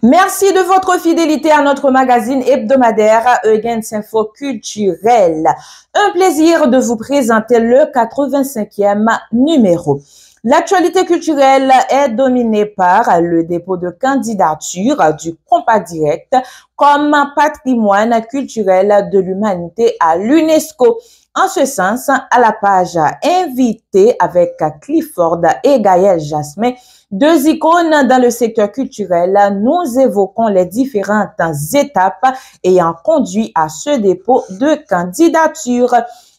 Merci de votre fidélité à notre magazine hebdomadaire Eugens Info Culturel. Un plaisir de vous présenter le 85e numéro. L'actualité culturelle est dominée par le dépôt de candidature du Compas Direct comme patrimoine culturel de l'humanité à l'UNESCO. En ce sens, à la page invitée avec Clifford et Gaël Jasmin, deux icônes dans le secteur culturel, nous évoquons les différentes étapes ayant conduit à ce dépôt de candidature.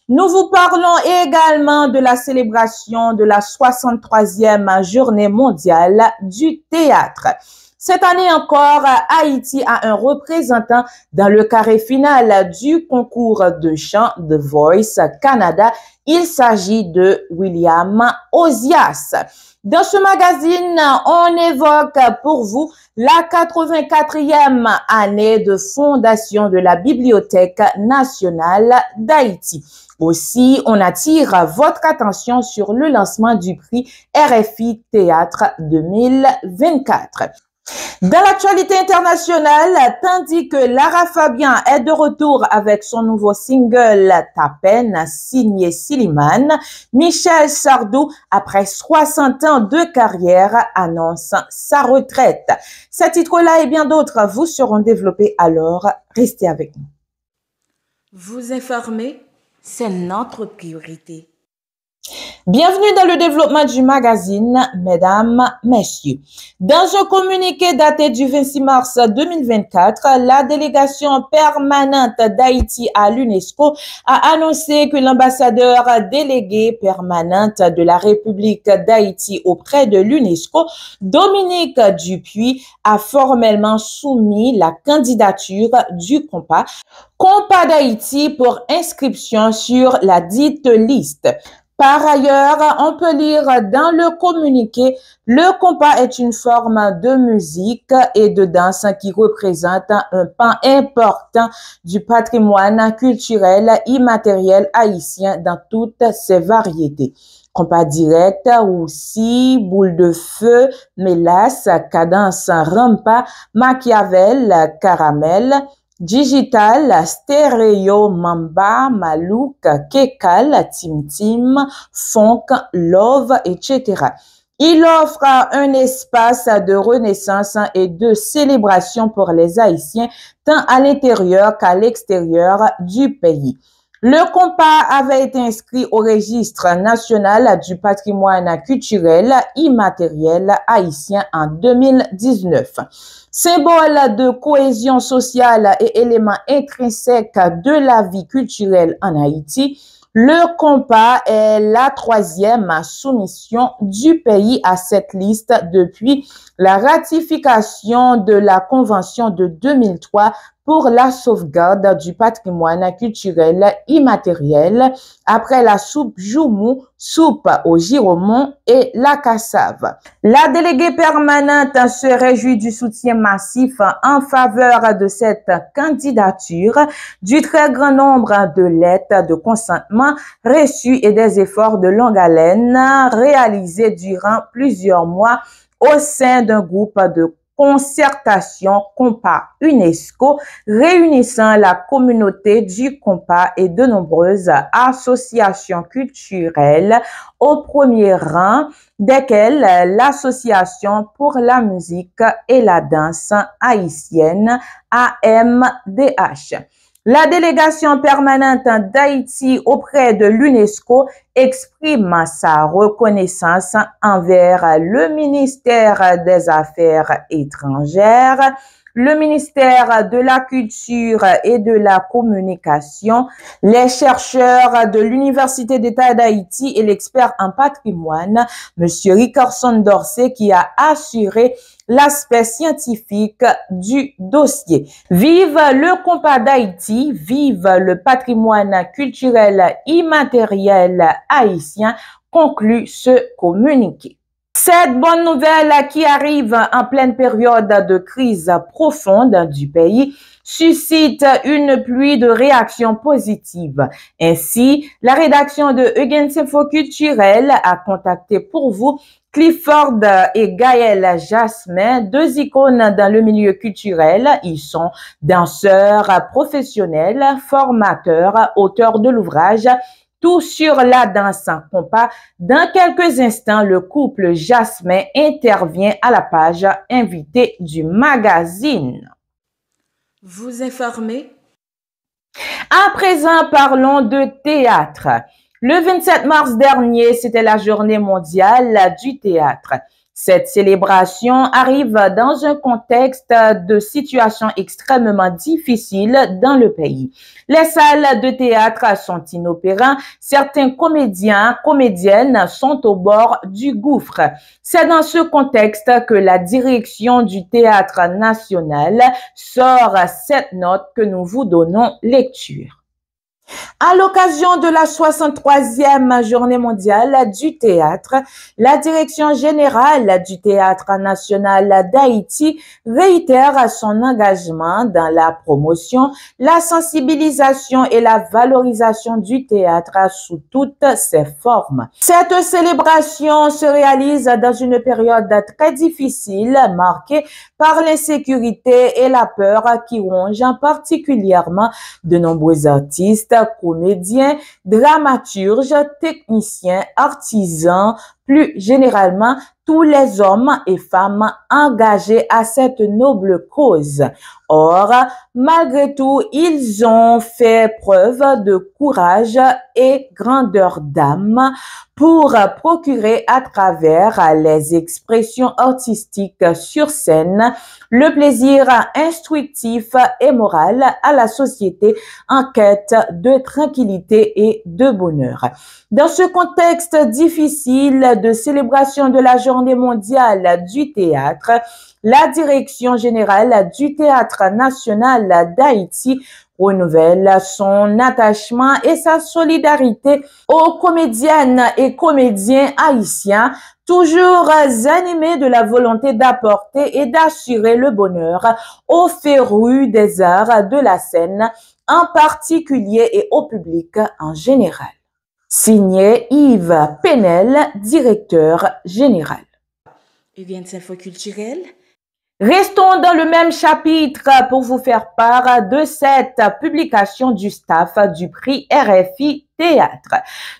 Nous vous parlons également de la célébration de la 63e journée mondiale du théâtre. Cette année encore, Haïti a un représentant dans le carré final du concours de chant The Voice Canada. Il s'agit de William Ozias. Dans ce magazine, on évoque pour vous la 84e année de fondation de la Bibliothèque nationale d'Haïti. Aussi, on attire votre attention sur le lancement du prix RFI Théâtre 2024. Dans l'actualité internationale, tandis que Lara Fabian est de retour avec son nouveau single Ta peine, signé Slimane, Michel Sardou, après 60 ans de carrière, annonce sa retraite. Ces titres-là et bien d'autres vous seront développés, alors restez avec nous. Vous informer, c'est notre priorité. Bienvenue dans le développement du magazine, mesdames, messieurs. Dans un communiqué daté du 26 mars 2024, la délégation permanente d'Haïti à l'UNESCO a annoncé que l'ambassadeur délégué permanente de la République d'Haïti auprès de l'UNESCO, Dominique Dupuis, a formellement soumis la candidature du Compas d'Haïti pour inscription sur la dite liste. Par ailleurs, on peut lire dans le communiqué, le compas est une forme de musique et de danse qui représente un pan important du patrimoine culturel immatériel haïtien dans toutes ses variétés. Compas direct, aussi, boule de feu, mélasse, cadence, rampa, Machiavel, caramel, digital, stéréo, mamba, malouk, kekal, tim-tim, funk, love, etc. Il offre un espace de renaissance et de célébration pour les Haïtiens, tant à l'intérieur qu'à l'extérieur du pays. Le compas avait été inscrit au registre national du patrimoine culturel immatériel haïtien en 2019. Symbole de cohésion sociale et élément intrinsèque de la vie culturelle en Haïti, le compas est la 3e soumission du pays à cette liste depuis la ratification de la Convention de 2003 pour la sauvegarde du patrimoine culturel immatériel après la soupe Joumou, soupe au giromon et la cassave. La déléguée permanente se réjouit du soutien massif en faveur de cette candidature, du très grand nombre de lettres de consentement reçues et des efforts de longue haleine réalisés durant plusieurs mois au sein d'un groupe de concertation Compas UNESCO réunissant la communauté du Compas et de nombreuses associations culturelles, au premier rang desquelles l'Association pour la musique et la danse haïtienne AMDH. La délégation permanente d'Haïti auprès de l'UNESCO exprime sa reconnaissance envers le ministère des Affaires étrangères, le ministère de la Culture et de la Communication, les chercheurs de l'Université d'État d'Haïti et l'expert en patrimoine, M. Ricarson Dorsey, qui a assuré l'aspect scientifique du dossier. Vive le compas d'Haïti, vive le patrimoine culturel immatériel haïtien, conclut ce communiqué. Cette bonne nouvelle qui arrive en pleine période de crise profonde du pays suscite une pluie de réactions positives. Ainsi, la rédaction de Eugens Info Culturel a contacté pour vous Clifford et Gaël Jasmin, deux icônes dans le milieu culturel. Ils sont danseurs professionnels, formateurs, auteurs de l'ouvrage Tout sur la danse en compas. Dans quelques instants, le couple Jasmin intervient à la page invitée du magazine. Vous informez? À présent, parlons de théâtre. Le 27 mars dernier, c'était la journée mondiale du théâtre. Cette célébration arrive dans un contexte de situation extrêmement difficile dans le pays. Les salles de théâtre sont inopérantes. Certains comédiens, comédiennes sont au bord du gouffre. C'est dans ce contexte que la direction du Théâtre national sort cette note que nous vous donnons lecture. À l'occasion de la 63e journée mondiale du théâtre, la Direction générale du Théâtre national d'Haïti réitère son engagement dans la promotion, la sensibilisation et la valorisation du théâtre sous toutes ses formes. Cette célébration se réalise dans une période très difficile marquée par l'insécurité et la peur qui rongent particulièrement de nombreux artistes, comédiens, dramaturges, techniciens, artisans, plus généralement tous les hommes et femmes engagés à cette noble cause. Or, malgré tout, ils ont fait preuve de courage et grandeur d'âme pour procurer à travers les expressions artistiques sur scène le plaisir instructif et moral à la société en quête de tranquillité et de bonheur. Dans ce contexte difficile de célébration de la Journée mondiale du théâtre, la Direction générale du Théâtre national d'Haïti renouvelle son attachement et sa solidarité aux comédiennes et comédiens haïtiens, toujours animés de la volonté d'apporter et d'assurer le bonheur aux férus des arts de la scène, en particulier et au public en général. Signé Yves Penel, directeur général. Eugens Info Culturel. Restons dans le même chapitre pour vous faire part de cette publication du staff du prix RFI Théâtre.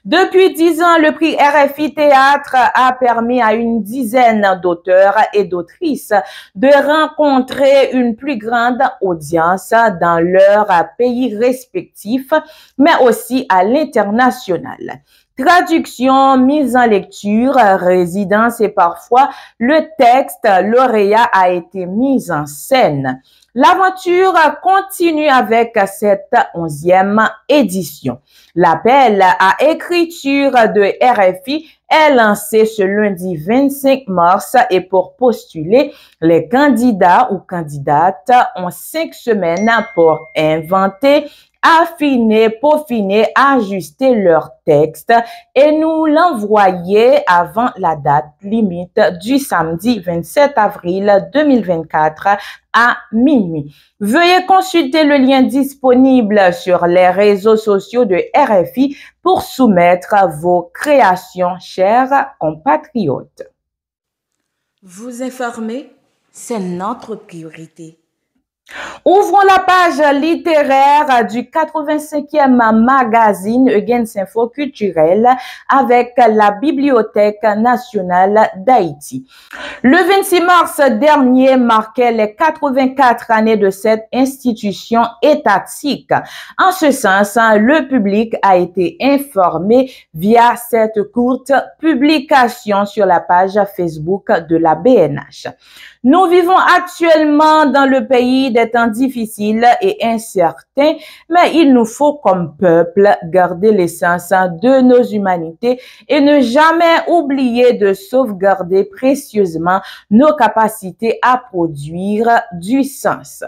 Depuis 10 ans, le prix RFI Théâtre a permis à une dizaine d'auteurs et d'autrices de rencontrer une plus grande audience dans leur pays respectif, mais aussi à l'international. Traduction, mise en lecture, résidence et parfois le texte lauréat a été mis en scène. L'aventure continue avec cette 11e édition. L'appel à écriture de RFI est lancé ce lundi 25 mars et pour postuler, les candidats ou candidates ont 5 semaines pour inventer, affiner, peaufiner, ajuster leur texte et nous l'envoyer avant la date limite du samedi 27 avril 2024 à minuit. Veuillez consulter le lien disponible sur les réseaux sociaux de RFI pour soumettre vos créations, chers compatriotes. Vous informer, c'est notre priorité. Ouvrons la page littéraire du 85e magazine Eugens Info Culturel avec la Bibliothèque nationale d'Haïti. Le 26 mars dernier marquait les 84 années de cette institution étatique. En ce sens, le public a été informé via cette courte publication sur la page Facebook de la BNH. Nous vivons actuellement dans le pays des temps difficiles et incertains, mais il nous faut comme peuple garder l'essence de nos humanités et ne jamais oublier de sauvegarder précieusement nos capacités à produire du sens.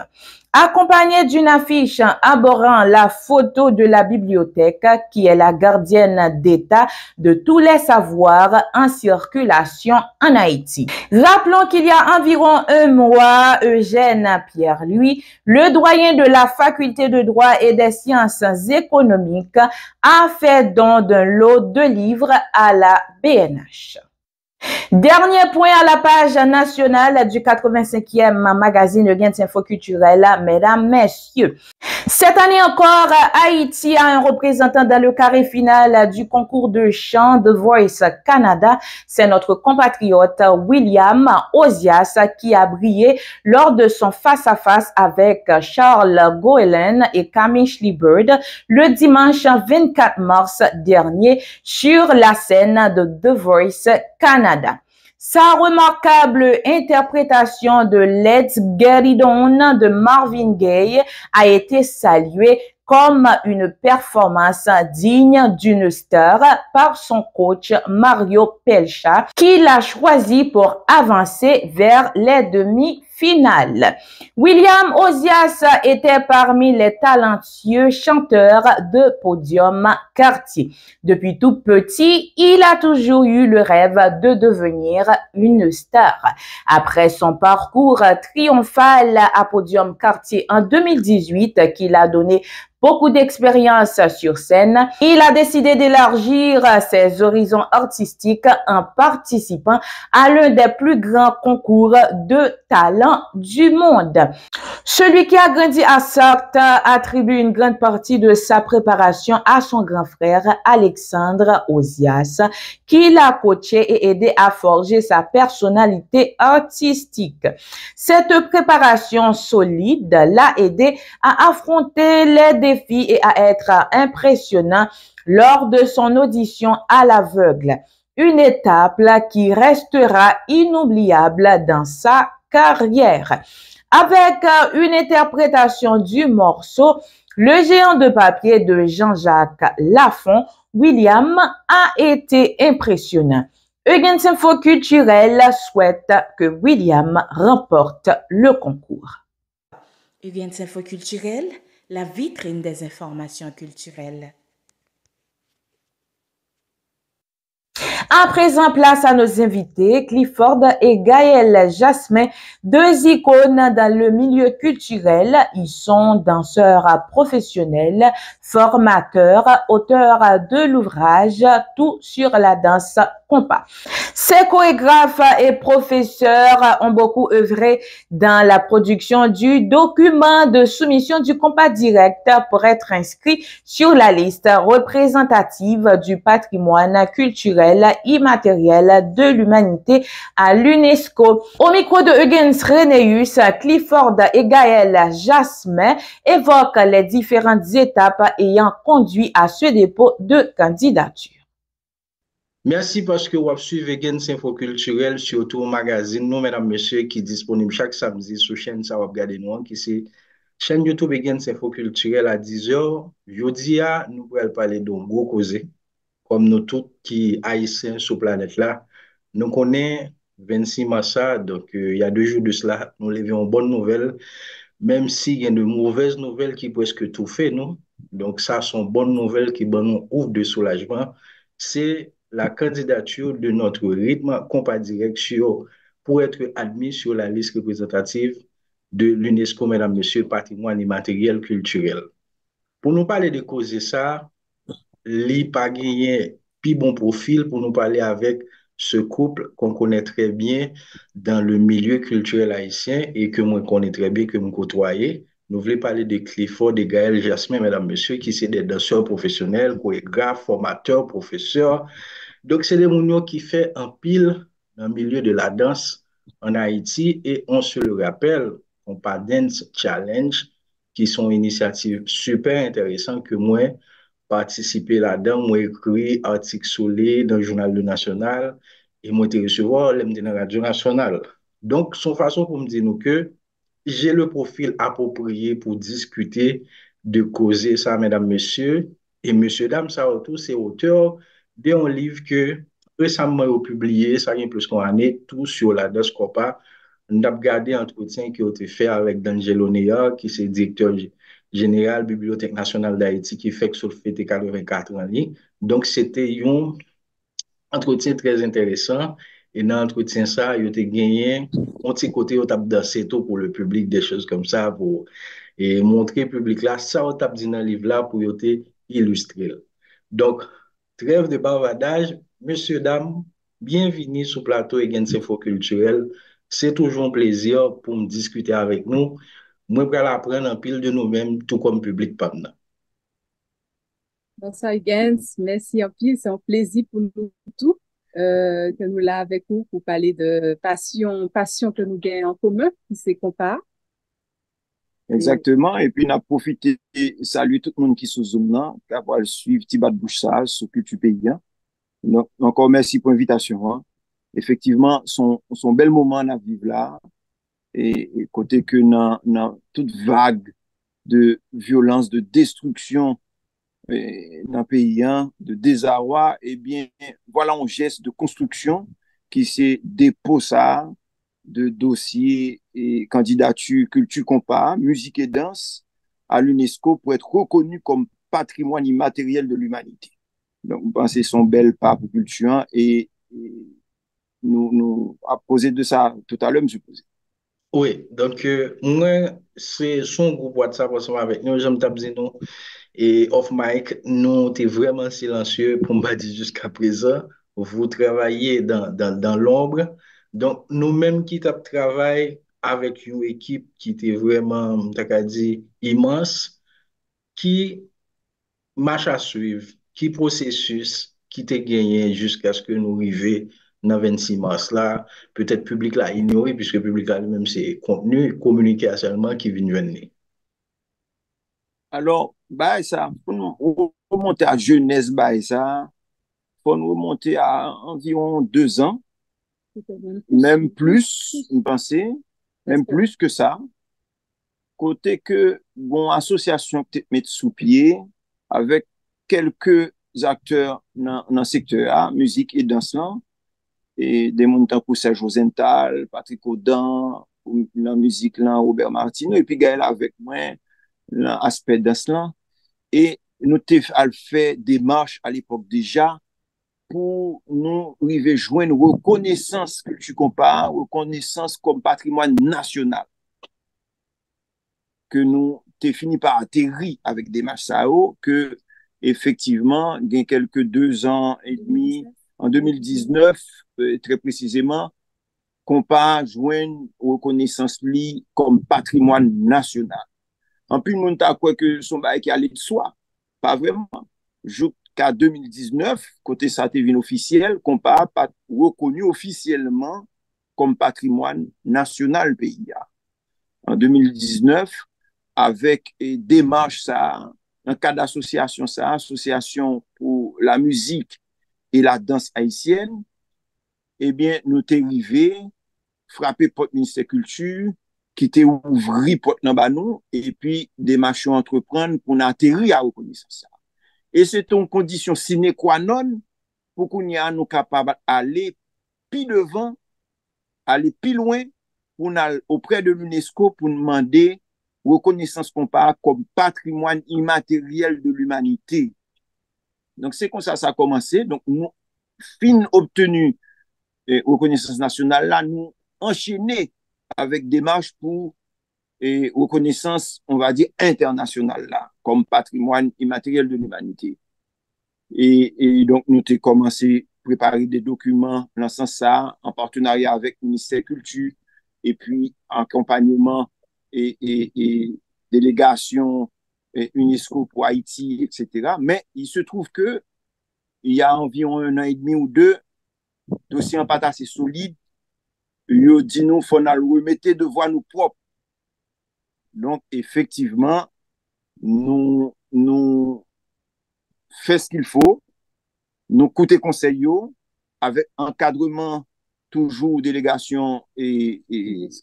Accompagné d'une affiche abordant la photo de la bibliothèque qui est la gardienne d'État de tous les savoirs en circulation en Haïti. Rappelons qu'il y a environ un mois, Eugène Pierre-Louis, le doyen de la faculté de droit et des sciences économiques, a fait don d'un lot de livres à la BNH. Dernier point à la page nationale du 85e magazine Le Gain Info Culturel, mesdames, messieurs. Cette année encore, Haïti a un représentant dans le carré final du concours de chant The Voice Canada. C'est notre compatriote William Ozias qui a brillé lors de son face-à-face avec Charles Goelen et Camille Schliebird le dimanche 24 mars dernier sur la scène de The Voice Canada. Sa remarquable interprétation de Let's Get It On de Marvin Gaye a été saluée comme une performance digne d'une star par son coach Mario Pelcha, qui l'a choisi pour avancer vers les demi-finales. William Ozias était parmi les talentueux chanteurs de Podium Quartier. Depuis tout petit, il a toujours eu le rêve de devenir une star. Après son parcours triomphal à Podium Quartier en 2018, qu'il a donné beaucoup d'expérience sur scène, il a décidé d'élargir ses horizons artistiques en participant à l'un des plus grands concours de talent du monde. Celui qui a grandi à Sarthe attribue une grande partie de sa préparation à son grand frère Alexandre Ozias, qui l'a coaché et aidé à forger sa personnalité artistique. Cette préparation solide l'a aidé à affronter les défis et à être impressionnant lors de son audition à l'aveugle. Une étape qui restera inoubliable dans sa carrière. Avec une interprétation du morceau Le géant de papier de Jean-Jacques Lafont, William a été impressionnant. Eugen Info Culturel souhaite que William remporte le concours. Eugen Info Culturel, la vitrine des informations culturelles. À présent, place à nos invités, Clifford et Gaël Jasmin, deux icônes dans le milieu culturel. Ils sont danseurs professionnels, formateurs, auteurs de l'ouvrage Tout sur la danse compas. Ces chorégraphes et professeurs ont beaucoup œuvré dans la production du document de soumission du compas direct pour être inscrit sur la liste représentative du patrimoine culturel immatériel de l'humanité à l'UNESCO. Au micro de Hugens Renéus, Clifford et Gaël Jasmin évoquent les différentes étapes ayant conduit à ce dépôt de candidature. Merci parce que vous suivez Gens Info Culturel sur tout magazine, nous, mesdames, messieurs, qui est disponible chaque samedi sur chaîne Ça va regarder nous, qui c'est chaîne YouTube Gens Info Culturel à 10h. Jeudi, nous pourrons parler d'un gros causé, comme nous tous qui haïtiens sur la planète là. Nous connaissons 26 mars, donc il y a 2 jours de cela, nous levions une bonne nouvelle, même s'il y a de mauvaises nouvelles qui presque tout fait, nous. Donc ça, sont bonnes nouvelles qui nous ouvrent de soulagement. C'est la candidature de notre rythme compas direct pour être admis sur la liste représentative de l'UNESCO, mesdames, messieurs, patrimoine immatériel culturel. Pour nous parler de causer ça, li pas gagné plus bon profil pour nous parler avec ce couple qu'on connaît très bien dans le milieu culturel haïtien et que moi connais très bien, que nous côtoyons. Nous voulons parler de Clifford et Gaël Jasmin, mesdames, messieurs, qui sont des danseurs professionnels, chorégraphes, formateurs, professeurs. Donc, c'est des mounions qui font un pile dans le milieu de la danse en Haïti et on se le rappelle, on parle Dance Challenge, qui sont initiatives super intéressantes que moi, participer là-dedans, moi écrit article solide dans le journal Le National et moi te recevoir l'aime de la radio nationale. Donc, son façon pour me dire nous que j'ai le profil approprié pour discuter, de causer ça, mesdames, messieurs. Et monsieur, dame, ça autour, c'est auteur d'un livre que récemment publié, ça vient plus qu'on année, tout sur la danse compas. On a regardé l'entretien qui a été fait avec D'Angelo Nea, qui est directeur général Bibliothèque nationale d'Haïti, qui fait que sur le fête 84 ans. Donc, c'était un entretien très intéressant. Et dans l'entretien, ça, il a gagné un petit côté, il a dansé tout pour le public, des choses comme ça, pour et montrer au public là, ça, on a dit dans le livre là, pour illustrer. Donc, trêve de bavardage, messieurs, dames, bienvenue sur le plateau Egens Info Culturel. C'est toujours un plaisir pour me discuter avec nous. Moi, je vais apprendre en pile de nous-mêmes, tout comme public partenaire. Bonsoir, Gens. Merci en pile. C'est un plaisir pour nous tous que nous là avec vous pour parler de passion que nous gagnons en commun, qui c'est compas. Exactement. Et puis, on a profité, saluer tout le monde qui est sous Zoom là, qui va suivre Thibaut Bouchage sur Culture Paysan. Donc, encore merci pour l'invitation. Hein. Effectivement, son bel moment à vivre là. Et côté que dans toute vague de violence, de destruction dans le pays, hein, de désarroi, eh bien, voilà un geste de construction qui s'est déposé de dossiers et candidatures culture compas, musique et danse à l'UNESCO pour être reconnu comme patrimoine immatériel de l'humanité. Donc, vous pensez son bel pas pour culture et nous a posé de ça tout à l'heure, M. Posé. Oui, donc moi, c'est son groupe WhatsApp ensemble avec nous, j'aime t'abdire nous, et off mic, nous, t'es vraiment silencieux pour me dire jusqu'à présent, vous travaillez dans l'ombre, donc nous-mêmes qui travaillons avec une équipe qui était vraiment, t'as qu'à dire, immense, qui marche à suivre, qui processus, qui te gagné jusqu'à ce que nous arrivions dans 26 mars là, peut-être public là ignoré, puisque public là lui-même c'est contenu communiqué seulement qui vient venir. Alors, bah, ça, pour nous remonter à jeunesse, bah, ça, pour nous remonter à environ 2 ans, même plus, vous pensez, même plus que ça, côté que, bon, association peut mettre sous pied, avec quelques acteurs dans le secteur, hein, musique et danse là, et des montants pour Serge Rosenthal, Patrick Audin, la musique là, Robert Martineau, et puis Gaël avec moi, l'aspect danse là, et nous avons fait des marches à l'époque déjà pour nous arriver à joindre une reconnaissance que tu compares, reconnaissance comme patrimoine national. Que nous avons fini par atterrir avec des marches que effectivement, il y a quelques 2 ans et demi, en 2019, très précisément, qu'on pas joindre reconnaissance li comme patrimoine national. En plus, nous avons quoi que son bail qui allait de soi. Pas vraiment. Jusqu'à 2019, côté ça devient officiel, qu'on pas reconnu officiellement comme patrimoine national pays. En 2019, avec des démarches ça, un cas d'association ça, association pour la musique et la danse haïtienne, eh bien, nous t'es arrivé, frappé pour le ministère de la Culture, qui t'est ouvri pour nous, et puis des marchés entreprendre pour atterrir à reconnaissance ça. Et c'est une condition sine qua non pour qu'on y a nous capables d'aller plus devant, aller plus loin pour auprès de l'UNESCO pour demander reconnaissance comparée comme patrimoine immatériel de l'humanité. Donc c'est comme ça a commencé. Donc nous fin obtenu reconnaissance nationale là, nous enchaîner avec des marches pour reconnaissance, on va dire, internationale là, comme patrimoine immatériel de l'humanité. Et donc, nous avons commencé à préparer des documents dans ce sens-là, en partenariat avec le ministère de la Culture, et puis accompagnement et délégation UNESCO pour Haïti, etc. Mais il se trouve que il y a environ 1 an et demi ou 2, dossier en pâte assez solide, il a dit nous, il faut nous remettre de voix nous propres. Donc, effectivement, nous faisons ce qu'il faut, nous coûter conseil avec encadrement toujours délégation et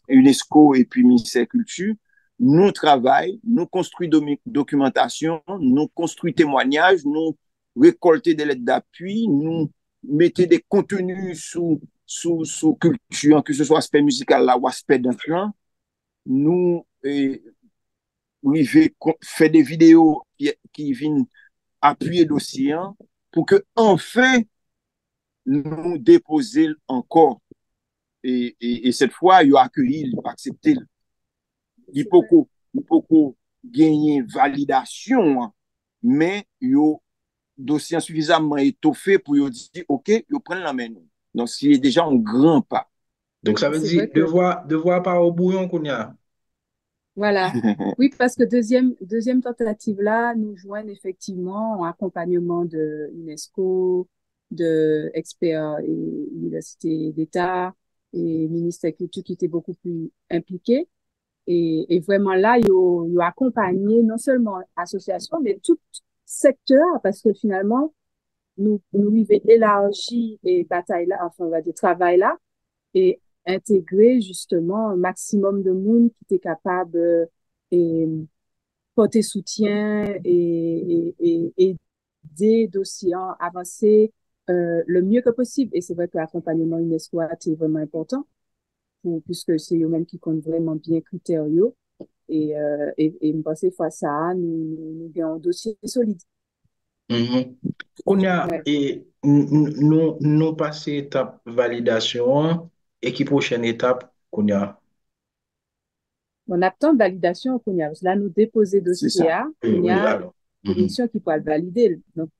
UNESCO et puis ministère culture, nous travaillons, nous construisons documentation, nous construisons témoignages, nous récoltons des lettres d'appui, nous mettons des contenus sous culture, que ce soit aspect musical là ou aspect d'enfant. Nous fait des vidéos qui viennent appuyer le dossier pour que enfin nous déposer encore. Et cette fois, il a accueilli, il a accepté. Il peut gagner validation, mais il a dossier suffisamment étoffé pour dire, OK, il prend la main. Donc, c'est déjà un grand pas. Donc, ça veut dire devoir pas au bouillon qu'on y a. Voilà. Oui, parce que deuxième tentative là, nous joignent effectivement en accompagnement de UNESCO, de experts et universités d'État et ministère de Culture qui étaient beaucoup plus impliqués. Et vraiment là, ils ont accompagné non seulement l'association, mais tout secteur, parce que finalement, nous vivons élargi et bataille là, enfin, on va dire travail là, et intégrer justement un maximum de monde qui était capable et porter soutien et aider dossiers à avancer le mieux que possible. Et c'est vrai que l'accompagnement UNESCO est vraiment important puisque c'est eux-mêmes qui comptent vraiment bien critères et me penser face à ça, nous avons un dossier solide. On a Ouais. et nous passé étape validation et qui prochaine étape qu'on a. On attend validation qu'on y a. Là, nous déposer dossier à, il y a alors. une commission qui pourra le valider. Donc,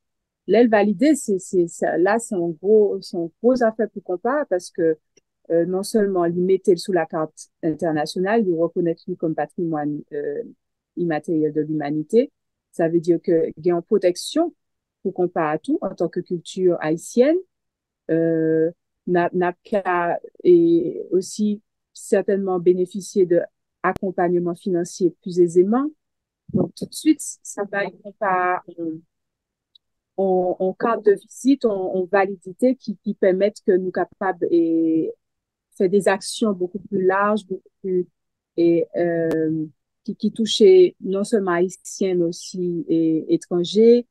l'aile validée, là, c'est un gros affaire pour qu'on parle parce que non seulement il mettait sous la carte internationale, il reconnaît lui comme patrimoine immatériel de l'humanité. Ça veut dire que il y a une protection pour qu'on parle à tout en tant que culture haïtienne. NAPCA est aussi certainement bénéficier de accompagnement financier plus aisément. Donc, tout de suite, ça va on carte de visite, on validité qui permettent que nous capables et faire des actions beaucoup plus larges, beaucoup plus et qui touchaient non seulement haïtiens mais aussi et étrangers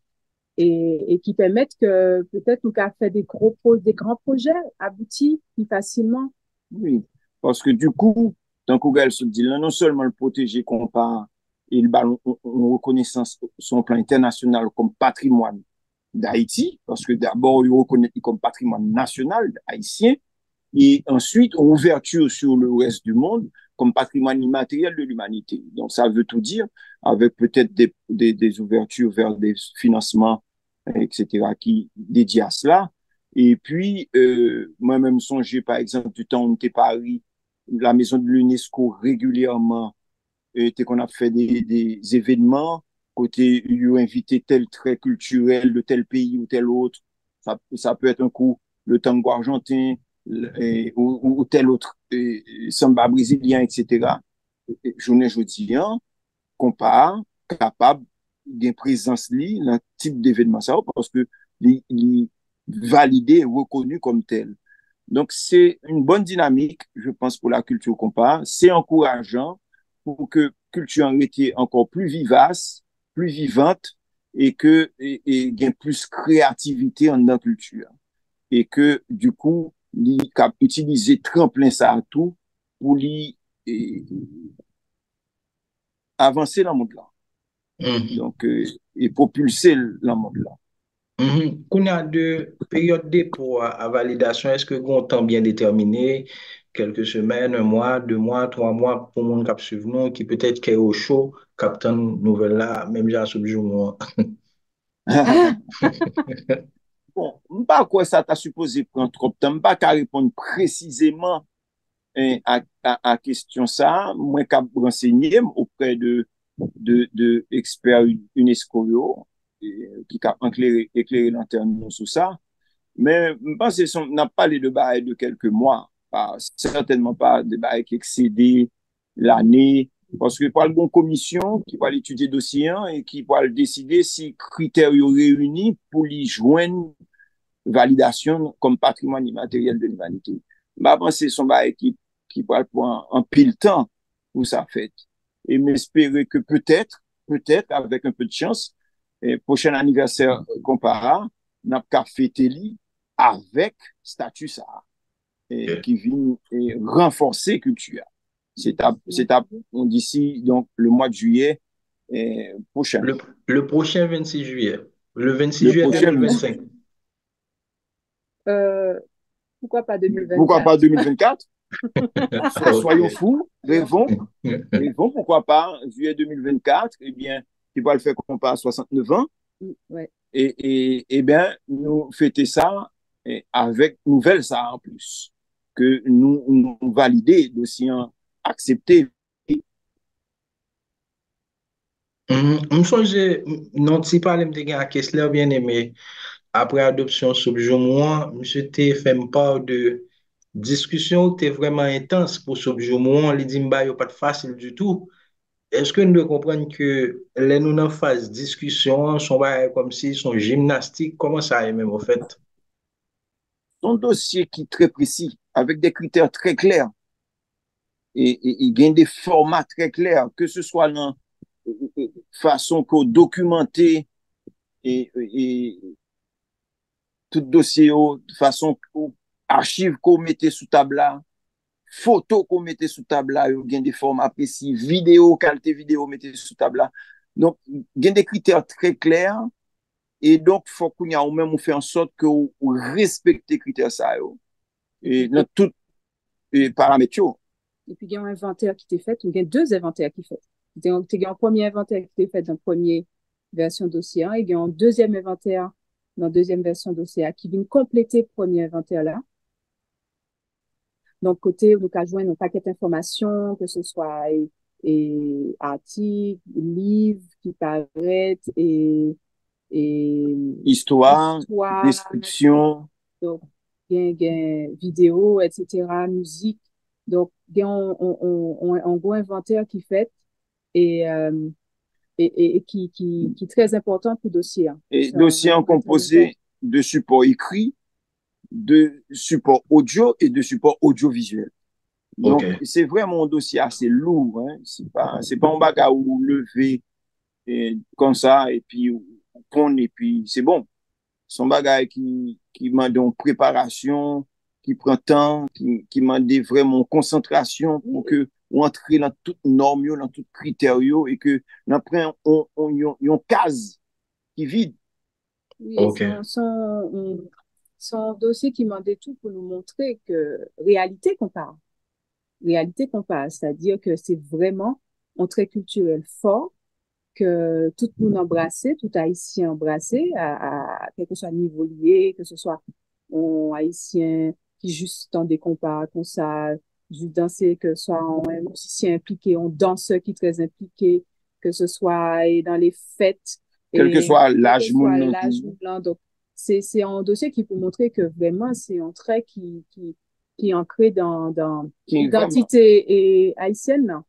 et qui permettent que peut-être nous qu'à faire des grands projets aboutis plus facilement. Oui, parce que du coup, tant qu'Ougal se dit là, non seulement le protéger compas et le ballon en reconnaissance sur un plan international comme patrimoine d'Haïti, parce que d'abord, il reconnaît comme patrimoine national haïtien, et ensuite, en ouverture sur le reste du monde comme patrimoine immatériel de l'humanité. Donc, ça veut tout dire, avec peut-être des ouvertures vers des financements, etc., qui dédiés à cela. Et puis, moi-même, songez, par exemple, du temps où on était à Paris, la maison de l'UNESCO régulièrement, qu'on a fait des événements, côté, ils ont invité tel trait culturel de tel pays ou tel autre. Ça peut être un coup le tango argentin ou tel autre samba brésilien, etc. Journée jeudi, compare, capable d'une présence li, dans type d'événement ça, parce que li validé et reconnu comme tel. Donc, c'est une bonne dynamique, je pense, pour la culture compas. C'est encourageant pour que culture en été encore plus vivace, plus vivante et que et gain plus créativité en la culture. Et que, du coup, li cap utiliser tremplin ça à tout pour li avancer dans le monde là. Donc, et propulser le monde là. Qu'on a de période dépôt à validation, est-ce que vous avez un temps bien déterminé, quelques semaines, un mois, 2 mois, 3 mois, pour mon cap suivant, qui peut-être qu'il est au chaud, captain nouvelle là, même j'ai ce jour. Bon, pas quoi ça t'a supposé prendre trop de temps, pas qu'à répondre précisément à question ça, moi qu'à renseigner auprès de experts UNESCO qui a éclairé lanterne sur ça. Mais je pense qu'on n'a pas les deux bails de quelques mois, certainement pas des bails qui excédaient l'année, parce que pour une commission qui va étudier le dossier et qui va décider si critères réunis pour y joindre validation comme patrimoine immatériel de l'humanité. Bah, penser son bail qui va prendre un pile temps pour sa fête. Et m'espérer que peut-être, avec un peu de chance, prochain anniversaire comparable, n'a pas fêté li avec statut ça, Ok. qui vient renforcer culture. On dit ici, donc, le mois de juillet prochain. Le, le prochain 26 juillet. Le 26 Le juillet prochain, 2025. Euh, pourquoi pas pourquoi 2024? pas 2024? Soyons Ok. fous, rêvons, pourquoi pas, juillet 2024, eh bien, tu vas le faire compas à 69 ans, Ouais. et bien, nous fêter ça avec nouvelle ça en plus, que nous valider, dossier accepté. Je songe, non, si parle de gen a Kessler bien aimé, après adoption sous moi, monsieur te fait part de discussion qui était vraiment intense pour ce jour. Il dit mba yo pas facile du tout. Est-ce que nous devons comprendre que les nous en phase discussion sont pas comme si sont gymnastique, comment ça est même au fait? Son dossier qui est très précis, avec des critères très clairs, et il gagne des formats très clairs, que ce soit dans façon qu'on documenté et tout dossier de façon archive qu'on mettait sous table là, photo qu'on mettait sous table là, il y a des formats précis, vidéo, qualité vidéo mettait sous table là. Donc, il y a des critères très clairs et donc, il faut qu'on y a ou même on fait en sorte que on respecte les critères ça et dans tout les paramètres. Et puis, il y a un inventaire qui t'est fait, ou il y a deux inventaires qui sont faits. Il y a un premier inventaire qui t'est fait dans la première version dossier 1, et il y a un deuxième inventaire dans la deuxième version dossier 1 qui vient compléter le premier inventaire là. Donc, côté, vous pouvez joindre un paquet d'informations, que ce soit articles, livres qui paraissent et Histoire, histoire, description. donc, il y a vidéo, etc., musique. Donc, il y a un gros inventaire qui fait et, euh, et qui est très important pour le dossier. Hein. Et C'est un dossier inventaire très composé important. de supports écrits, de supports audio et de supports audiovisuels. Ok. Donc, c'est vraiment un dossier assez lourd. Hein. C'est pas un bagage où lever comme ça et puis prendre et puis c'est bon. C'est un bagage qui demande une préparation, qui prend temps, qui demande vraiment concentration pour que on entre dans toutes normes, dans tous critères et que après on y a case qui vide. Oui, et Ok. c'est un dossier qui demandait tout pour nous montrer que réalité compare, c'est-à-dire que c'est vraiment un trait culturel fort que tout le monde embrassé, tout haïtien embrassé, quel que soit le niveau lié, que ce soit un haïtien qui juste en des compas comme ça, juste danser, que ce soit un musicien impliqué, un danseur qui est très impliqué, que ce soit dans les fêtes, Quel que et soit quel que l'âge soit moun l'âge blanc. Donc, c'est un dossier qui peut montrer que vraiment, c'est un trait qui est ancré dans qui est vraiment l'identité haïtienne. Non?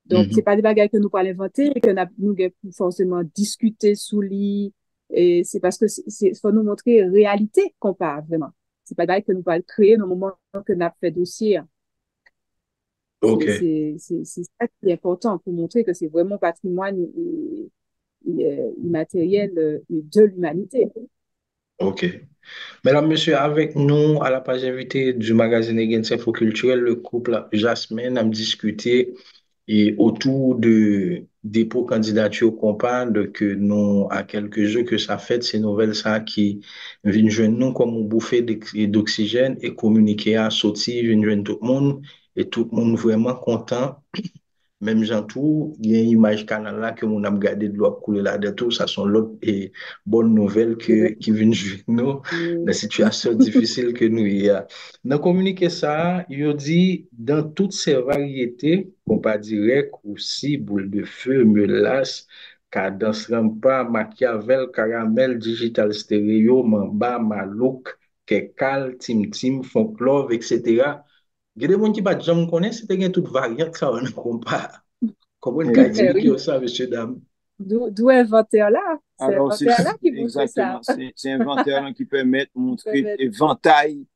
Donc, c'est Mhm. pas des bagages que nous pas inventer, que nous avons forcément discuter sous lit. Et c'est parce que faut nous montrer réalité qu'on parle vraiment. C'est pas des bagages que nous pas créer au moment que nous avons fait dossier. Ok. C'est ça qui est important pour montrer que c'est vraiment patrimoine immatériel de l'humanité. Ok. Mesdames, Messieurs, avec nous à la page invitée du magazine Egens Info Culturel, le couple Jasmine a discuté et autour de dépôt candidature compagne que nous, à quelques jours que ça fait, ces nouvelles ça qui viennent joindre nous comme une bouffée d'oxygène et communiquer à sortir, viennent joindre tout le monde et tout le monde vraiment content. Même gens tout, il y a une image canal là que mon a regardé de l'eau couler là-dedans tout, ça sont l'autre et bonne nouvelle qui viennent jouer nous la situation difficile que nous y a. Dans communiquer ça, il dit dans toutes ces variétés, compas direct aussi, boule de feu, melasse, cadence rampa, machiavel, caramel, digital stéréo, mamba, malouk, kekal, tim tim, fonklove, etc. Il y a des gens qui ne jamais connaissent, c'est que toute variante ça on ne comprend. Comment on peut oui. expliquer ça, monsieur, dame? D'où inventaire là? C'est Alors, c'est inventaire là qui montre ça. exactement, c'est inventaire qui permet de montrer éventail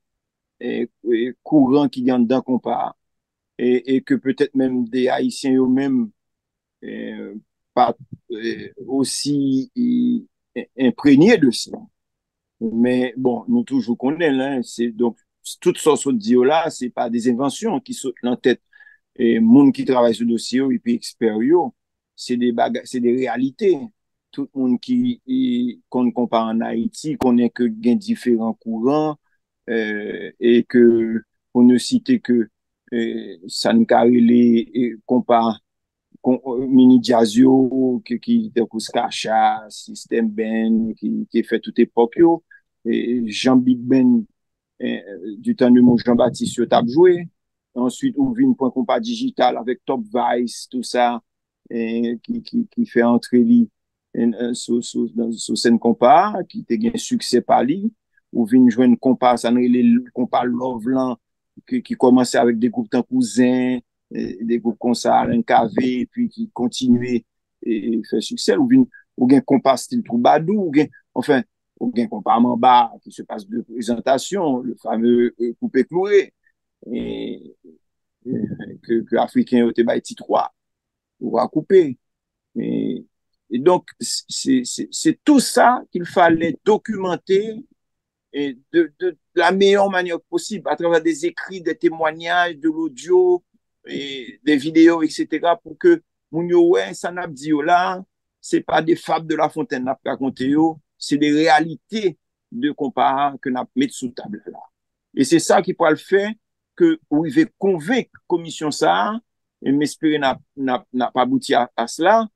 courant qui gagne dans compas et que peut-être même des Haïtiens eux-mêmes pas aussi imprégnés de ça. Mais bon, nous toujours connaissons, hein, c'est donc toutes sortes de dire là, c'est pas des inventions qui sautent dans la tête et monde qui travaille sur le dossier et puis experts, c'est c'est des réalités. Tout le monde qu'on compare en Haïti, connaît que gain différents courants et que pour ne citer que Sankarele et compare Mini Jazzio qui de Kouskacha, System Ben qui fait toute époque yo, et Jean Big Ben du temps de mon Jean-Baptiste yo t'a joué. Ensuite on vient point compas digital avec Top Vice tout ça qui fait entrer lui sur scène compas qui te gain succès par lui ou vient joindre compas ça les compas Loveland qui commençait avec des groupes tant cousins des groupes comme ça, Alain KV, et puis qui continuaient et faire succès, ou bien compas style Troubadou, enfin, ou bien compas Mamba, qui se passe de présentation, le fameux coupé cloué, et, que Africain au Tébaïti 3, ou à couper. Et donc, c'est tout ça qu'il fallait documenter et de la meilleure manière possible, à travers des écrits, des témoignages, de l'audio, et des vidéos, etc., pour que moun yo ouais, ça n'a dit là, c'est pas des fables de La Fontaine n'a raconté c'est des réalités de compas que n'a mis sous table là. Et c'est ça qui pourra le faire que vous devez convaincre commission ça et m'espérer n'a pas abouti à cela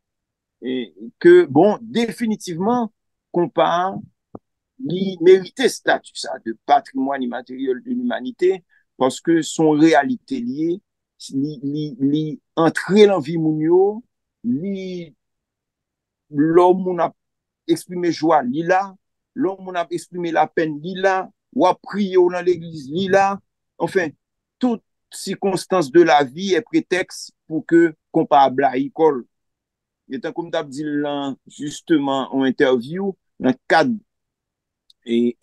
et que bon définitivement compas li méritait statut ça de patrimoine immatériel de l'humanité parce que son réalité liée li entrer dans vie moun yo, l'homme on a exprimé joie, li là, l'homme on a exprimé la peine, li là, ou a prié dans l'église, li là, enfin, toute circonstance de la vie est prétexte pour que comparable à l'école. Et tant comme t'as dit là, justement, en interview, dans le cadre et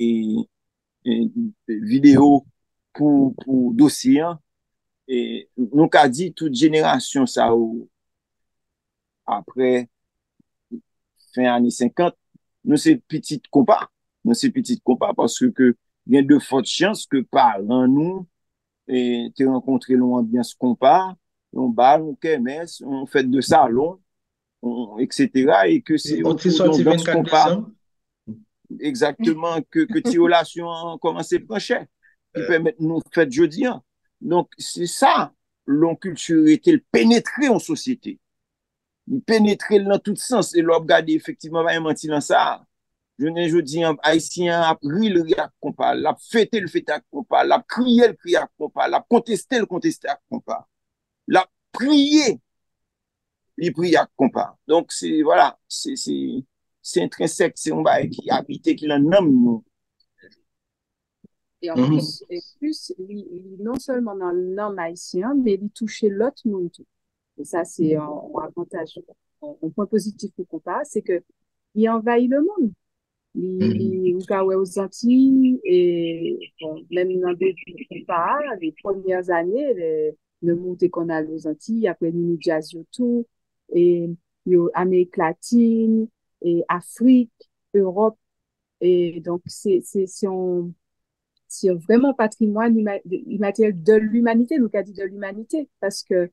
vidéo pour dossier, et nous qu'a dit toute génération ça après fin années 50 nous c'est petite compas parce que il y a de fortes chances que parents nous et te rencontrer l'ambiance compas on bal on kermesse on fête de salon etc. et que c'est on s'est sorti 24 décembre exactement que tes relations commencent à prendre qui permettent nous fête jeudi. Donc, c'est ça, l'onculturité, le pénétrer en société. Le pénétrer dans tout sens. Et l'on regarde effectivement, pas mentir dans ça. Je dis, Haïtien a pris le riak compas, l'a fêté le fêté compas, l'a crié le crié compas, l'a contesté le contesté compas, l'a prié le prié compas. Donc, c'est, voilà, c'est intrinsèque, c'est un bail qui habite, qui l'en nomme, nous. Et en plus, non seulement dans le nom haïtien, mais il touchait l'autre monde. Et ça, c'est un avantage. Un point positif pour compas, c'est que il envahit le monde. Il aux Antilles et bon, même dans des compas, les premières années, le monde qu'on a aux Antilles, après Mini Jazzio tout, et Amérique latine, et Afrique, Europe. Et donc, c'est vraiment patrimoine immatériel de l'humanité, nous qu'a dit de l'humanité, parce que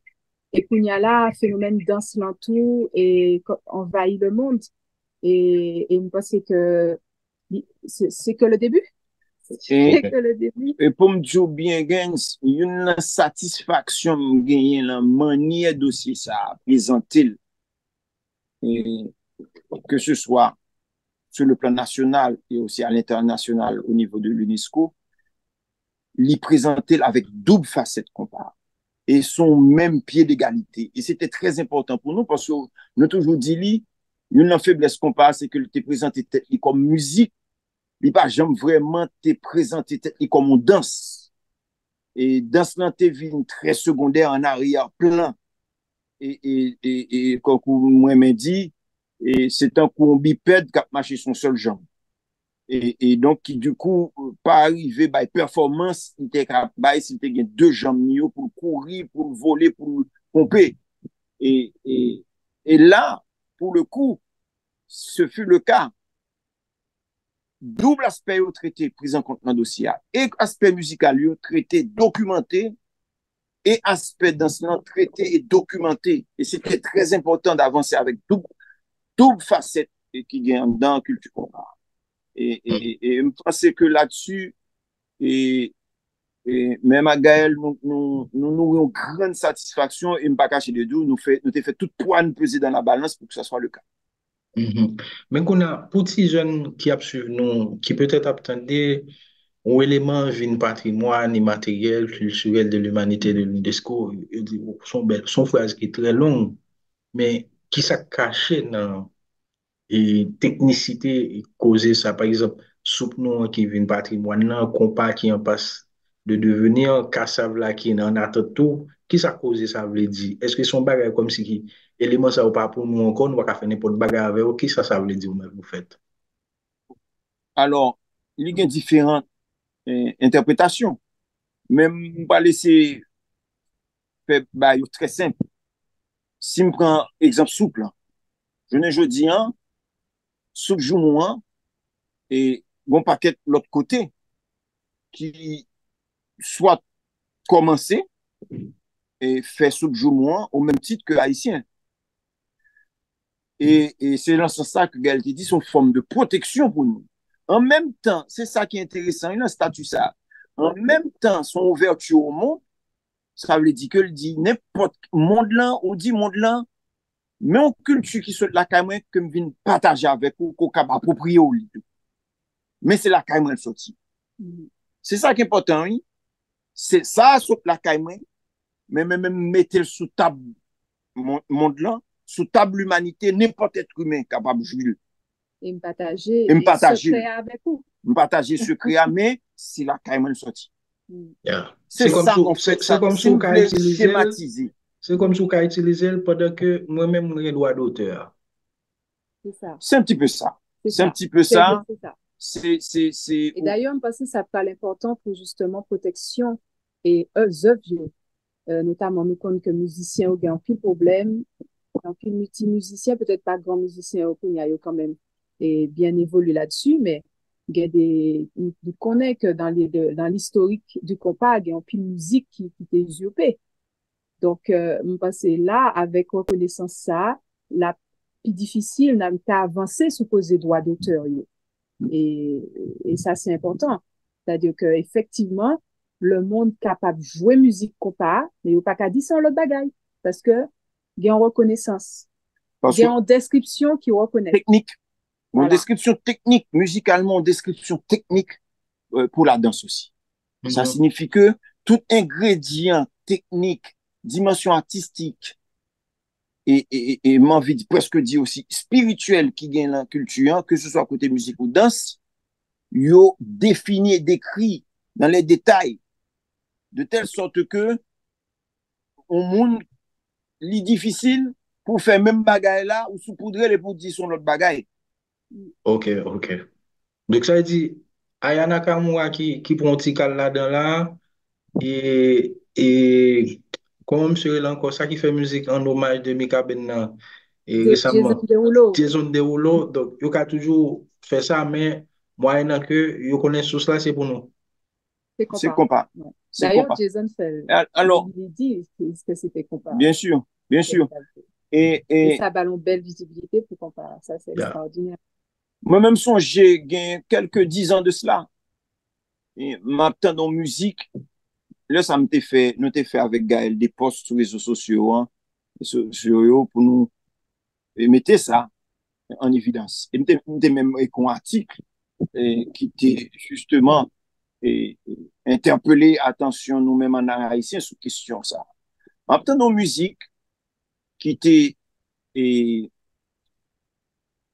et qu'il y a là phénomène danse l'entour et envahit le monde et je pense que c'est que le début. C'est que le début. Et pour me dire bien, il y a une satisfaction gagner la manière dossier ça présenter que ce soit sur le plan national et aussi à l'international au niveau de l'UNESCO. L'y présenter avec double facette comparée et son même pied d'égalité. Et c'était très important pour nous parce que nous toujours dit, une faiblesse comparée, c'est que tu présenté comme musique, il pas jamais vraiment te présenté comme on danse. Et danse dans tes vignes très secondaire en arrière-plan. Et comme moi m'a dit, c'est un coup on bipède qui a marché son seul jambe. et donc qui du coup pas arrivé by performance il était capable s'il était deux jambes pour courir pour voler pour pomper et, et et là pour le coup ce fut le cas double aspect au traité pris en compte dans le dossier et aspect musical traité documenté et aspect d'enseignement traité et documenté et c'était très important d'avancer avec double facette qui gagne dans la culture comparée. Et je pense que là-dessus, même à Gaël, nous avons une grande satisfaction et je ne pas cacher de deux, nous avons fait tout poids nous peser dans la balance pour que ce soit le cas. Mais qu'on a pour ces jeunes qui suivent nous, qui peut-être attendent un élément vin patrimoine immatériel, culturel de l'humanité de l'UNESCO, son phrase qui est très longue, mais qui s'est caché dans et technicité causer ça. Par exemple, soupe nous qui vient patrimoine là, compas qui en passe de devenir cassave là qui en attend tout, qui ça cause ça veut dire? Est-ce que son bagage comme si qui élément ça ou pas pour nous encore, nous va faire n'importe bagage avec ou qui ça veut dire vous faites? Alors, il y a différentes interprétations. Même, on va laisser faire bah, très simple. Si je prends exemple souple, je ne dis un, soupe joue moi et bon paquet l'autre côté qui soit commencé et fait soupe joue moi au même titre que haïtien. Et c'est dans ce sens que Gaël dit, son forme de protection pour nous. En même temps, c'est ça qui est intéressant, il a un statut ça. En même temps, son ouverture au monde, ça veut dire que le dit n'importe monde là, on dit monde là, mais on culture qui saute la caméra que me vient partager avec ou qu'on capable approprier au lit. Mais c'est la caméra sortie. C'est ça qui est important, oui. C'est ça saute la caméra, mais même mettre sous table monde là, sous table l'humanité, n'importe être humain capable de jouer. Et me partager secret avec vous. Me partager secret, mais c'est la caméra sortie. Yeah. C'est ça qu'on fait. C'est comme si on a utilisé schématiser. C'est comme si on a utilisé pendant que moi-même, j'ai le droit d'auteur. C'est ça. C'est un petit peu ça. C'est un petit peu ça. Et d'ailleurs, je pense que ça parle important pour justement protection et œuvres, notamment nous connaissons que musiciens ont un pile problème, un pile multimusicien, peut-être pas grand musicien, il y a quand même et bien évolué là-dessus, mais il y a nous connaissons que dans l'historique du compas, il y a un pile musique qui est usurpée. Donc, je pense là, avec reconnaissance ça, la plus difficile, n'a pas avancé sous poser droit d'auteur. Et ça, c'est important. C'est-à-dire qu'effectivement, le monde capable de jouer musique compas, mais il n'y a pas qu'à dire sans l'autre bagaille. Parce que, il y a une reconnaissance. Il y a une description qui reconnaît. Technique. Une description technique, musicalement, une description technique pour la danse aussi. Ça signifie que tout ingrédient technique, dimension artistique et m'envie de presque dire aussi spirituel qui gagne la culture, que ce soit côté musique ou danse, yo défini et décrit dans les détails de telle sorte que au monde li difficile pour faire même bagaille là ou saupoudrer les pour dire son autre bagaille. Ok. Donc ça veut dire Ayana Kamura qui prend un petit cal là-dedans là et comment monsieur là encore ça qui fait musique en hommage de Mika Benna et récemment Jason Derulo donc il a toujours fait ça mais moyennant que il connaît tout cela c'est pour nous. C'est compas. D'ailleurs, Jason fait. Alors, il dit que c'était compas. Bien sûr. Et ça a une belle visibilité pour comparer. Ça, c'est extraordinaire. Moi-même, j'ai gagné quelques 10 ans de cela. Et maintenant, dans musique, là, ça m'était fait, nous t'ai fait avec Gaël des posts sur les réseaux sociaux, pour nous mettre ça en évidence. Et m'était même un article qui était justement interpellé, attention, nous-mêmes en haïtien, sur question ça. Maintenant, dans musique, qui était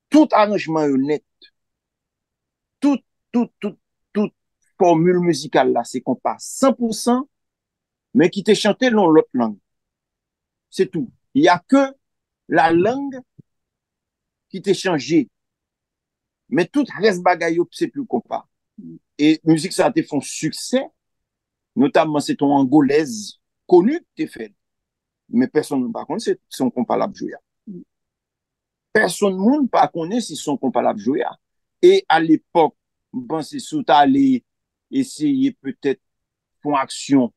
tout arrangement honnête, toute formule musicale là, c'est qu'on passe 100%, mais qui était chanté dans l'autre langue. C'est tout. Il n'y a que la langue qui t'est changée. Mais tout reste bagay yo, c'est plus compas. Et musique ça a été font succès, notamment c'est ton angolaise connu que t'es fait. Mais personne par contre c'est son compas la jouer. Personne monde pas connaît si son compas la jouer. Et à l'époque, bon c'est sous allé essayer peut-être pour action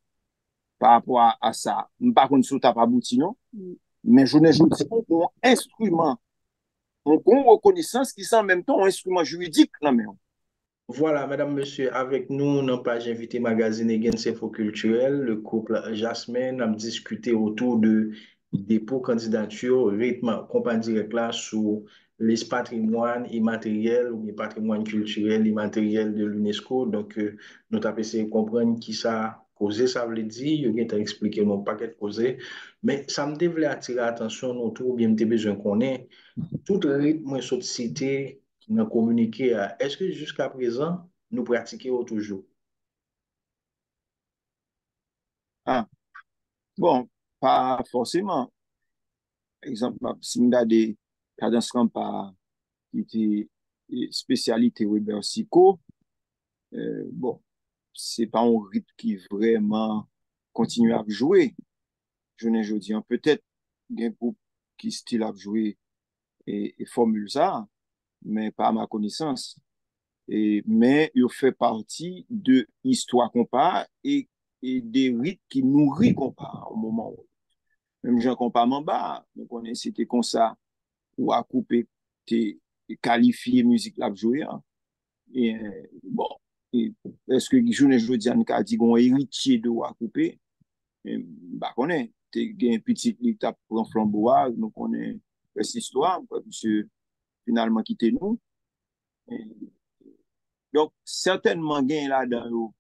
par rapport à ça. Par contre sous pas abouti non. Mais je ne joue un instrument, on reconnaissance qui sont en même temps un instrument juridique non mais Voilà, mesdames, messieurs, avec nous, dans page invité magazine Egen Info Culturel, le couple Jasmine a discuté autour de dépôt candidature, rythme compagnie direct là sur les patrimoines immatériels ou les patrimoines culturels immatériels de l'UNESCO. Donc, nous avons essayé de comprendre qui ça causé, ça veut dire, il y a expliqué non pas qu'être causé, mais ça me devait attirer l'attention autour, bien me besoin qu'on ait tout rythme sur cité dans communiqué, est-ce que jusqu'à présent, nous pratiquons toujours? ah, bon, pas forcément. Par exemple, si on a des cadences rampa qui étaient spécialité Weber Sico, bon, c'est pas un rythme qui vraiment continue à jouer. Je ne dis peut-être il y a un groupe qui style à jouer et formule ça, mais pas à ma connaissance. Mais il fait partie de histoire compas et des rites qui nourrit compas au moment où. Même Jean compas en bas, donc on est c'était comme ça, ou à couper, t'es qualifié musique la jouer. Hein. Et bon, est-ce que je ne dis pas dit qu'on héritier de ou à couper? Bah, on est, t'es un petit qui pour un flambeau, donc on est cette histoire, monsieur finalement quitté nous. Et, donc, certainement, il y a là-dedans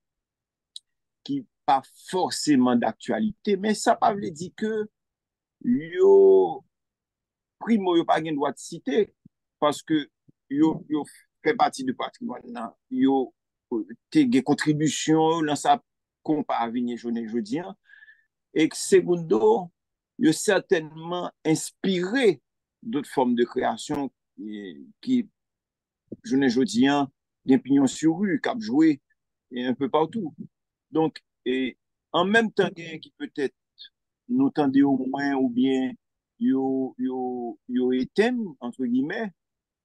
qui pas forcément d'actualité, mais ça ne veut pas dire que yo, primo, yo pas gen droit de citer, parce que yo fait partie du patrimoine, nan. Yo te gen contribution dans sa compa à venir journée jeudi, et que segundo, yo certainement inspiré d'autres formes de création qui journée jeudi, gen pignon sur rue, cap joué, et un peu partout. Donc, et en même temps, qui peut-être nous tendez au moins ou bien yo éteint, entre guillemets,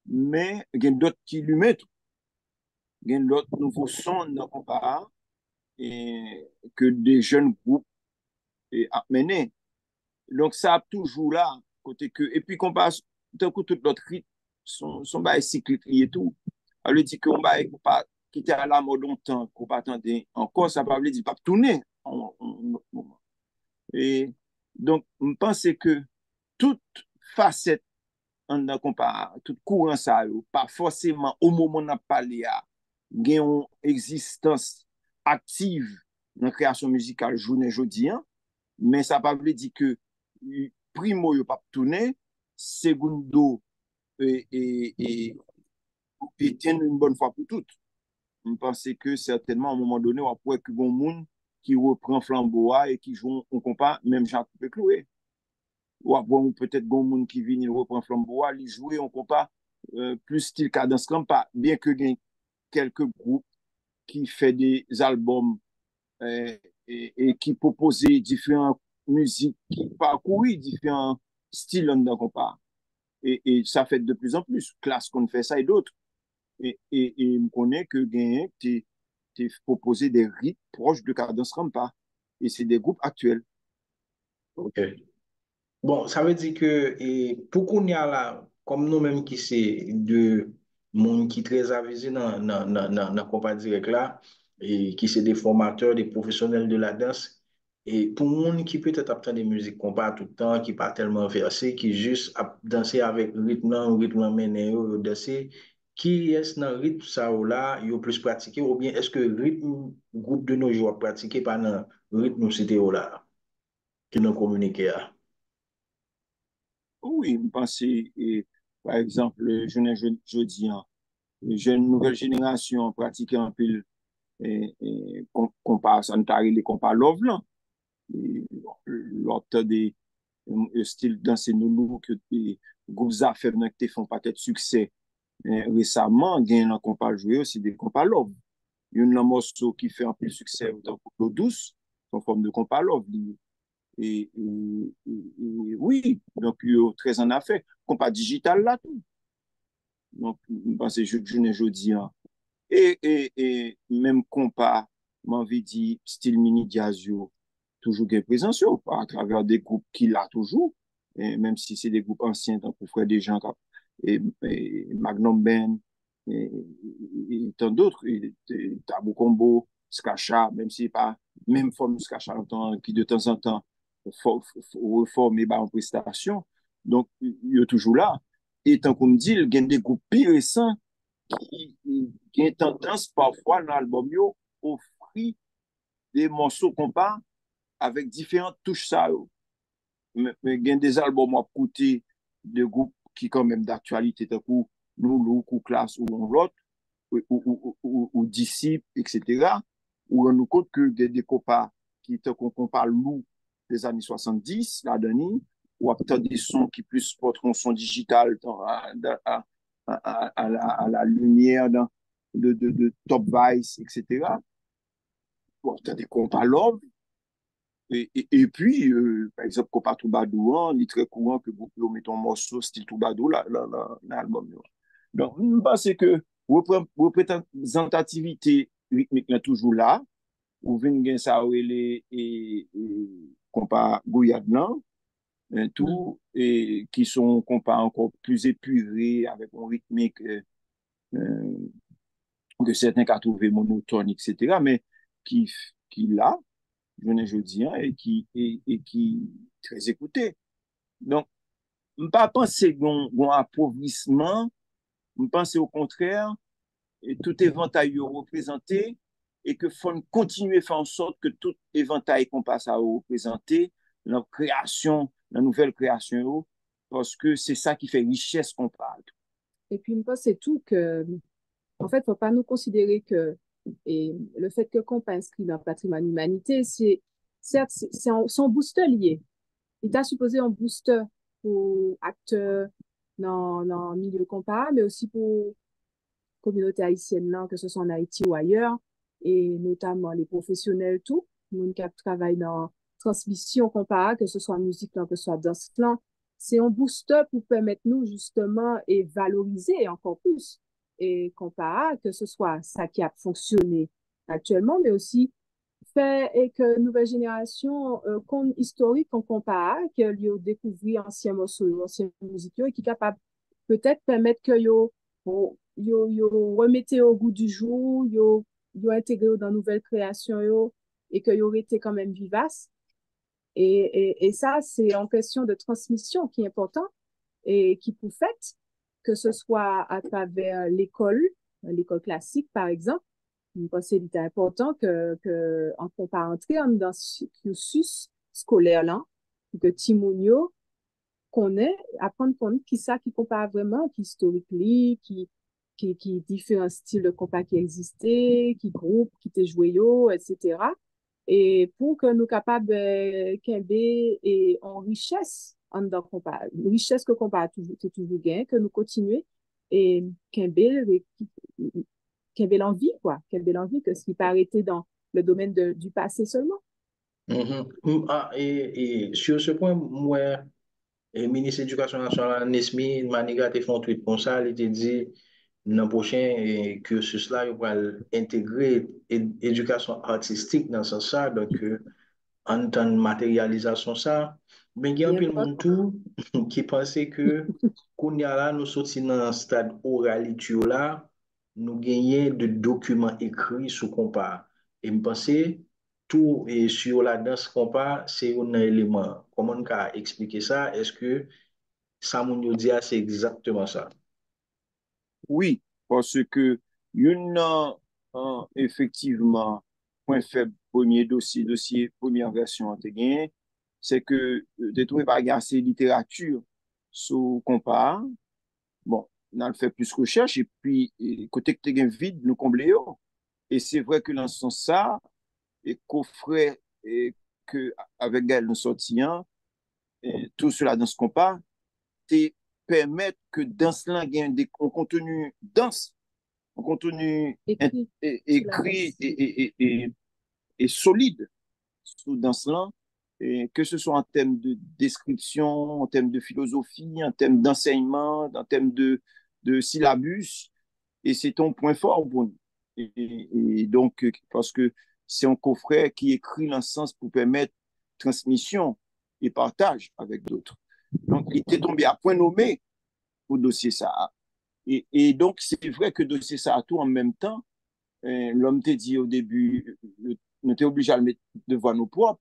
mais il y a d'autres qui lui mettent, il y a d'autres nouveaux sons dans compas et que des jeunes groupes a mené. Donc, ça a toujours là, côté que, et puis qu'on passe, d'un coup, tout l'autre rythme, son bail cyclique et tout. Elle dit qu'on va pas quitter à la mode longtemps, qu'on pas attendre encore, ça va dire pas tourner en autre moment. Et donc, je pense que toute facette en compas, tout courant ça, pas forcément au moment où on a parlé à une existence active dans la création musicale journée jeudi, mais ça ne veut pas dire que primo, il ne pas tourner, segundo, et éteindre une bonne fois pour toutes. Je pense que certainement, à un moment donné, on va pouvoir que bon monde qui reprend flambeau et qui joue on compas, même Jean Coupé Cloué. Ou après, peut-être bon monde qui vient, il reprend flambeau, il joue on compas plus style cadence compas, bien que il y ait quelques groupes qui font des albums euh, et qui proposent différentes musiques, qui parcourent différents styles dans compas. Et ça fait de plus en plus. Classe qu'on fait ça et d'autres. Et on connaît que gagne t'es proposé des rythmes proches de cadence rampa. Et c'est des groupes actuels. OK. Bon, ça veut dire que et pour qu'on y a là, comme nous-mêmes qui c'est de monde qui très avisé dans compas direct là, et qui c'est des formateurs, des professionnels de la danse, et pour monde qui peut-être apprendre des musiques compas tout le temps, qui pas tellement versé, qui juste a danser avec rythme mené, danser, qui est dans le rythme ça ou là, il plus pratiqué, ou bien est-ce que le rythme groupe de nos jours pratiqué pendant le rythme c'était là, qui nous communiqué là? Oui, je pense, par exemple, jeudi, les jeunes nouvelle génération pratiquent un peu compas sanitari, les compas love là. L'autre des style danser nous que les groupes affaires qui font peut-être succès Récemment, il y a un compas joué aussi des compas love. Il y a un morceau qui fait un peu de succès dans l'eau douce, en forme de compas love. Oui, donc il y a très en affaire. Compas digital là, tout. Donc, je ne jeudi, hein. Et même compas, m'envie dit, style mini Diazio, toujours qu'il présence à travers des groupes qu'il a toujours, et même si c'est des groupes anciens, donc pour faire des gens comme Magnum Ben, et, et tant d'autres, Tabou Combo, Skacha, même si pas même forme Skacha qui de temps en temps reforme et en prestation. Donc, il est toujours là. Et tant qu'on me dit, il y a des groupes plus récents qui ont tendance parfois dans l'album, offrir des morceaux compas avec différentes touches ça. Mais il y a des albums à côté de groupes qui quand même d'actualité, coup Loulou, ou Classe ou l'autre, ou Disciple, etc. Où on nous compte que des compas qui te compare Lou des années 70, la dernière, ou peut-être des sons qui plus porteront son digital à la lumière de Top Vice, etc. Ou peut-être des compas Love. Et puis, par exemple, Kopa Troubadou, il est très courant que vous mettez un morceau style Troubadou dans l'album. Donc, je pense que représentativité rythmique est toujours là. Ou venez ça et compas Gouyad tout, et qui sont compas encore plus épurés avec un rythmique euh, que certains qui trouvé monotone, etc. Mais qui, qui là, je dis, hein, et qui très écouté. Donc, je ne pas penser qu'on appauvrissement, je pense au contraire, et tout éventail représenté, et que faut continuer à faire en sorte que tout éventail qu'on passe à représenter, la création, la nouvelle création, parce que c'est ça qui fait richesse qu'on parle. Et puis, je pense c'est tout que, en fait, faut pas nous considérer que, et le fait que qu'on pas inscrit dans le patrimoine humanité, c'est, certes, son booster lié. Il t'a supposé un booster pour acteurs dans le milieu comparable, mais aussi pour communauté haïtienne là, que ce soit en Haïti ou ailleurs, et notamment les professionnels tout, les gens qui travaillent dans transmission comparable, que ce soit en musique là, que ce soit dans ce plan, c'est un booster pour permettre nous justement et valoriser encore plus et comparable, que ce soit ça qui a fonctionné actuellement, mais aussi fait et que nouvelle génération qu'on historique qu'on compare que lui découvrir anciens morceaux anciennes musiques et qui est capable peut-être permettre que yo remettez au goût du jour yo intégré dans nouvelles créations et que yo été quand même vivace et ça c'est en question de transmission qui est important et qui peut fait que ce soit à travers l'école classique par exemple. Je pense que c'est important on ne peut pas entrer dans ce cursus scolaire là, que Timonio connaît, apprendre compte qui ça qui compare vraiment, qui historique qui différents styles de compas qui existaient, qui groupe, qui te joué yo, etc. Et pour que nous capables qu'un et en richesse en dans compas, richesse que compas toujours gain, que nous continuer et qu'un quelle belle envie, quoi. Quelle belle envie que ce qui peut arrêter dans le domaine du passé seulement. Et sur ce point, moi, le ministre de l'Éducation nationale, Nesmi, Maniga, a fait un tweet comme ça, il a dit, l'an prochain, que cela, il va intégrer l'éducation artistique dans ce sens, donc, en tant de matérialisation, ça, mais il y a un Bien peu de pas. monde tout qui pensait que, qu'on y a là, nous sortis dans un stade oralité là, nous gagnons de documents écrits sous compas. Et je pensais, tout et sur la danse compas, c'est un élément. Comment on peut expliquer ça? Est-ce que ça, mon dit, c'est exactement ça? Oui, parce que une effectivement point faible dossier première version en gagné, c'est que de trouver pas assez de littérature sur compas. Bon, on a fait plus de recherche et puis côté que tu as vide, nous combler. Et c'est vrai que dans ce sens ça, et coffret et que avec elle nous sortions, tout cela dans ce compas, permettre que dans cela, il y ait un contenu dense, un contenu Écrit sur la écrit base. et solide dans cela, et que ce soit en termes de description, en termes de philosophie, en termes d'enseignement, en termes de syllabus, et c'est ton point fort pour nous. Et donc, parce que c'est un coffret qui écrit dans le sens pour permettre transmission et partage avec d'autres. Donc, il était tombé à point nommé pour dossier ça. Et donc, c'est vrai que dossier ça a tout en même temps. L'homme t'a dit au début, nous t'es obligé à le mettre devant nos propres,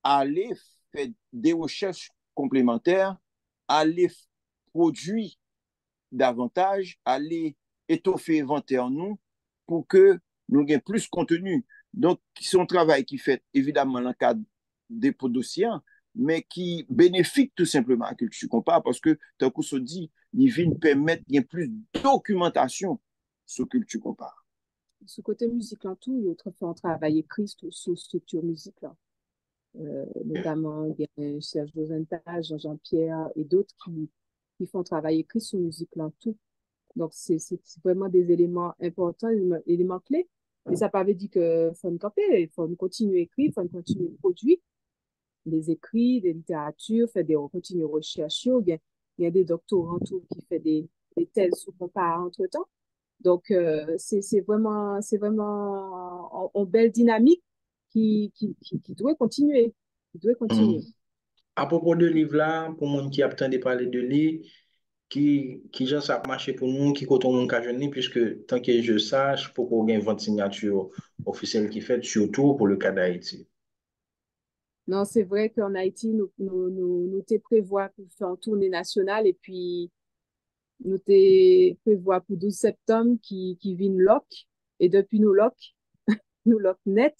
aller faire des recherches complémentaires, aller produire davantage, aller étoffer inventaire nous pour que nous ayons plus de contenu. Donc, c'est un travail qui fait évidemment dans le cadre des dossiers, mais qui bénéficie tout simplement à la culture compare parce que, d'un coup, se dit, il vient permettre qu'il y ait plus de documentation sur la culture compare. Ce côté musique en tout, il y a autrefois un travail écrit sur structure musique là. Notamment il y a Serge Rosenthal, Jean-Pierre et d'autres qui font travail écrit sur musique en tout. Donc, c'est vraiment des éléments importants, des éléments clés. Mais ça ne veut pas dire qu'il faut nous camper, il faut nous continuer à écrire, il faut nous continuer à produire des écrits, des littératures, faire des continuer à rechercher. Il y a des doctorants tout, qui font des thèses sous compare entre-temps. Donc, c'est vraiment une belle dynamique qui doit continuer. Qui doit continuer. À propos de livre là, pour moun qui a de parler de lui, qui j'en ça marché pour nous, qui coton mon cajouni, puisque tant que je sache, pour qu'on ait une vente signature officielle qui fait, surtout pour le cas d'Haïti. Non, c'est vrai qu'en Haïti, nous te prévoit pour faire une tournée nationale et puis nous te prévoit pour 12 septembre qui vient loc et depuis nous loc net.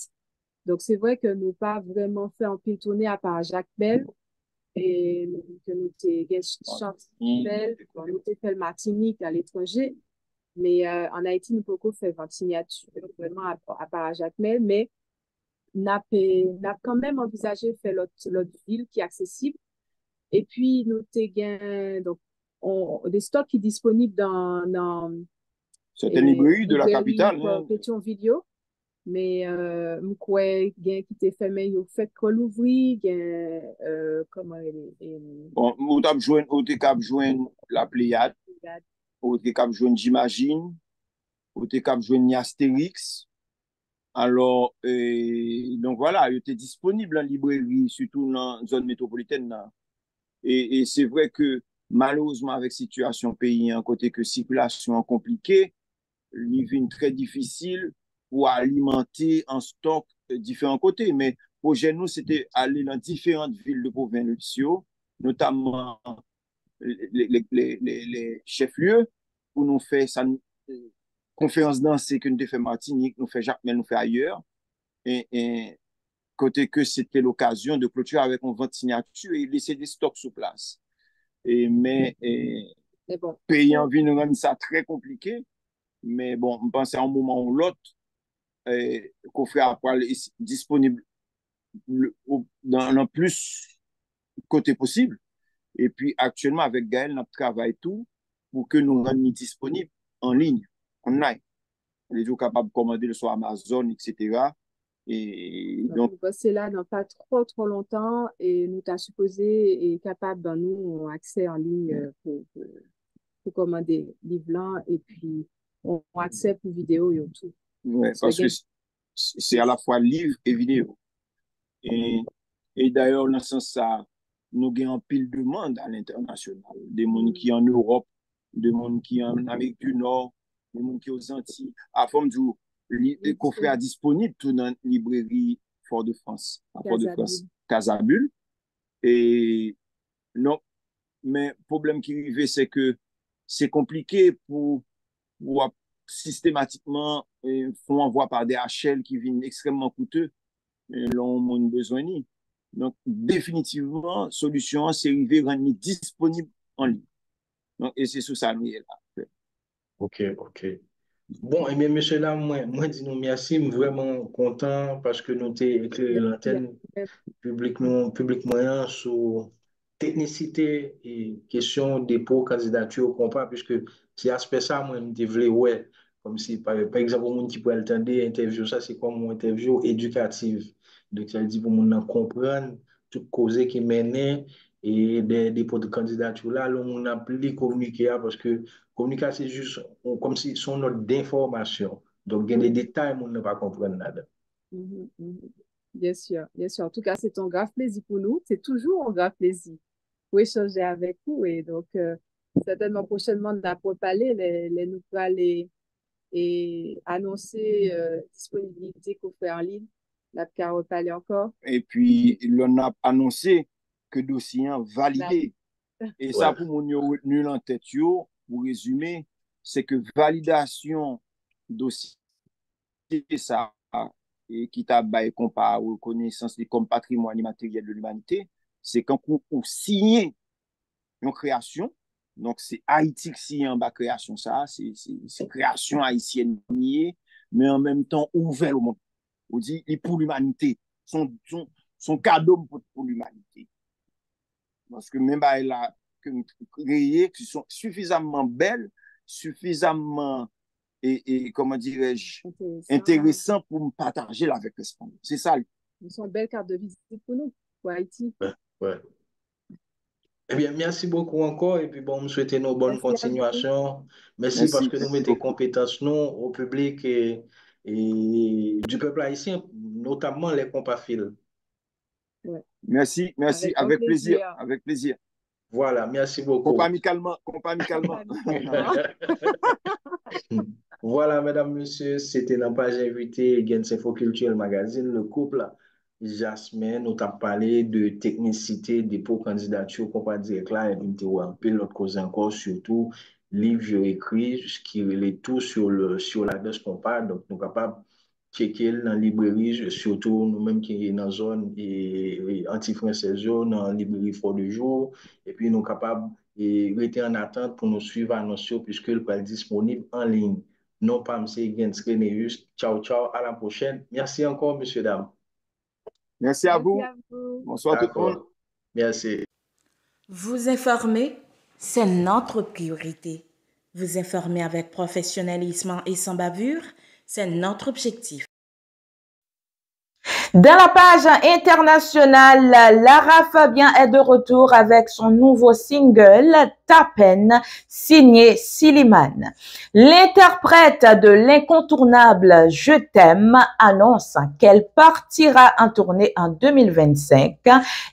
Donc, c'est vrai que nous pas vraiment fait un pile tournée à part Jacques Bell et que nous te Chantel, nous te fait le Martinique à l'étranger. Mais en Haïti, nous pouvons faire 20 signatures vraiment à part Jacques Bell, mais n'a quand même envisagé de faire l'autre ville qui est accessible. Et puis, nous avons donc, des stocks qui sont disponibles dans certaines librairies de la capitale. Pétionville. Mais m'kwe gen qui te fait mais yo fait qu'on l'ouvri gen comment bon ou te cap joindre la Pléiade ou te cap joindre j'imagine ou te cap joindre Astérix. Alors donc voilà, il était disponible en librairie surtout dans la zone métropolitaine là. Et c'est vrai que malheureusement avec situation pays en côté que circulation compliquée, il vient très difficile pour alimenter en stock différents côtés. Mais pour nous, c'était aller dans différentes villes de province, notamment les chefs-lieux, où nous faisons ça, conférence dansée que nous faisons Martinique, nous faisons Jacques Mel, nous faisons ailleurs. Et côté que c'était l'occasion de clôturer avec une vente signature et laisser des stocks sur place. Mais bon, payant vient rendre ça très compliqué. Mais bon, je pense à un moment ou l'autre, qu'on fait après disponible dans le plus côté possible. Et puis actuellement, avec Gaël, on travaille tout pour que nous rendions disponibles en ligne, online. Les gens capables de commander sur Amazon, etc. Et donc, c'est là dans pas trop longtemps et nous t'as supposé et capable dans nous accès en ligne pour commander livres blancs et puis on accès pour vidéo et tout. Ouais, parce que c'est à la fois livre et vidéo. Et d'ailleurs, dans ce sens, ça, nous avons pile de monde à l'international. Des gens qui en Europe, des gens qui en Amérique du Nord, des gens qui aux Antilles. À forme du coffret disponible tout dans la librairie Fort-de-France, Casabule. Et non, mais le problème qui arrive, c'est que c'est compliqué pour systématiquement font envoi par des HL qui viennent extrêmement coûteux et l'on a besoin ni. Donc définitivement solution c'est arriver rendre disponible en ligne. Donc et c'est sous ça nous est là. OK. Bon, et bien, monsieur là, moi dis nous merci, je suis vraiment content parce que nous t'ai éclairé l'antenne public moyen sur technicité et question dépôt candidature compas, puisque c'est aspect ça, moi, je voulais, ouais, comme si, par exemple, le monde qui peut attendre interview, ça, c'est comme une interview éducative. Donc, ça veut dire pour monde comprendre toute cause qui mène et des dépôts de candidature là, le monde a plus communiqué parce que communication, c'est juste comme si son note d'information. Donc, il y a des détails, on ne va pas comprendre nada. Mhm, mhm. Bien sûr, bien sûr. En tout cas, c'est un grave plaisir pour nous. C'est toujours un grave plaisir pour échanger avec vous. Et donc, certainement prochainement, on pourra parler, nous pourrons aller et annoncer disponibilité qu'on fait en ligne. Là, pourra reparler encore. Et puis, l'on a annoncé que dossier validé. Et ça, pour mon retenu en tête, pour résumer, c'est que validation dossier, ça, et qui t'a baillé comme par reconnaissance comme patrimoine immatériel de l'humanité, c'est quand on signe une création. Donc, c'est Haïti qui signe en bas création, ça, c'est création haïtienne, mais en même temps ouvert au monde. On dit, et pour l'humanité, son cadeau pour l'humanité. Parce que même elle a créé qui sont suffisamment belles, suffisamment comment dirais-je, intéressant pour me partager avec les Espagnols. C'est ça. Ils sont belles cartes de visite pour nous, pour Haïti. Ouais. Eh bien, merci beaucoup encore et puis bon, nous souhaitons une bonne continuation. Merci parce que nous mettons compétences nous au public et du peuple haïtien, notamment les compafils. Ouais. Merci, avec plaisir. Avec plaisir. Voilà, merci beaucoup. Compas amicalement. Voilà, mesdames, messieurs, c'était la page invitée Gens Info Culturel Magazine, le couple Jasmin, nous avons parlé de technicité, dépôt candidature, qu'on va dire là, et puis un peu l'autre cause encore, surtout, livre je écrit, ce qui est tout sur l'adresse qu'on parle, donc nous sommes capables de checker dans la librairie, surtout nous-mêmes qui sommes dans la zone anti-française, dans la librairie Fort de Jour, et puis nous sommes capables de rester en attente pour nous suivre à nos shows, puisque le est disponible en ligne. Non pas M. Gens Renéus. Ciao, ciao, à la prochaine. Merci encore, messieurs, dames. Merci à vous. Bonsoir tout le monde. Merci. Vous informer, c'est notre priorité. Vous informer avec professionnalisme et sans bavure, c'est notre objectif. Dans la page internationale, Lara Fabian est de retour avec son nouveau single Ta peine, signé Slimane. L'interprète de l'incontournable Je t'aime annonce qu'elle partira en tournée en 2025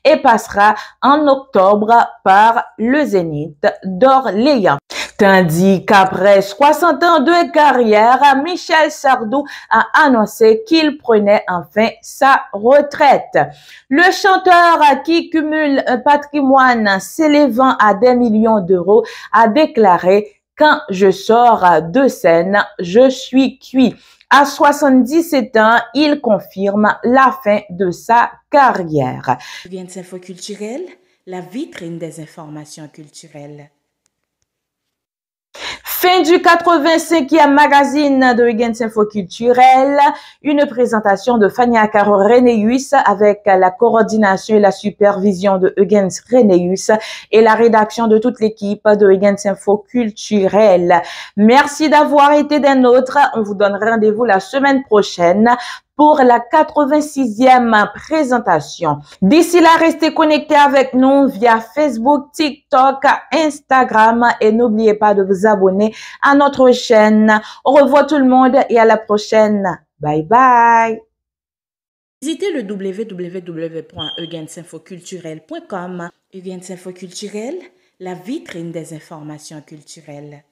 et passera en octobre par le Zénith d'Orléans. Tandis qu'après 60 ans de carrière, Michel Sardou a annoncé qu'il prenait enfin sa retraite. Le chanteur qui cumule un patrimoine s'élevant à des millions d'euros a déclaré « Quand je sors de scène, je suis cuit ». À 77 ans, il confirme la fin de sa carrière. Gens Info Culturel, la vitrine des informations culturelles. Fin du 85e magazine de Gens Info Culturel, une présentation de Fania Caro Renéus avec la coordination et la supervision de Gens Renéus et la rédaction de toute l'équipe de Gens Info Culturel. Merci d'avoir été des nôtres. On vous donne rendez-vous la semaine prochaine pour la 86e présentation. D'ici là, restez connectés avec nous via Facebook, TikTok, Instagram et n'oubliez pas de vous abonner à notre chaîne. Au revoir tout le monde et à la prochaine. Bye bye. Visitez le www.eugensinfoculturel.com. Eugens Info Culturel, la vitrine des informations culturelles.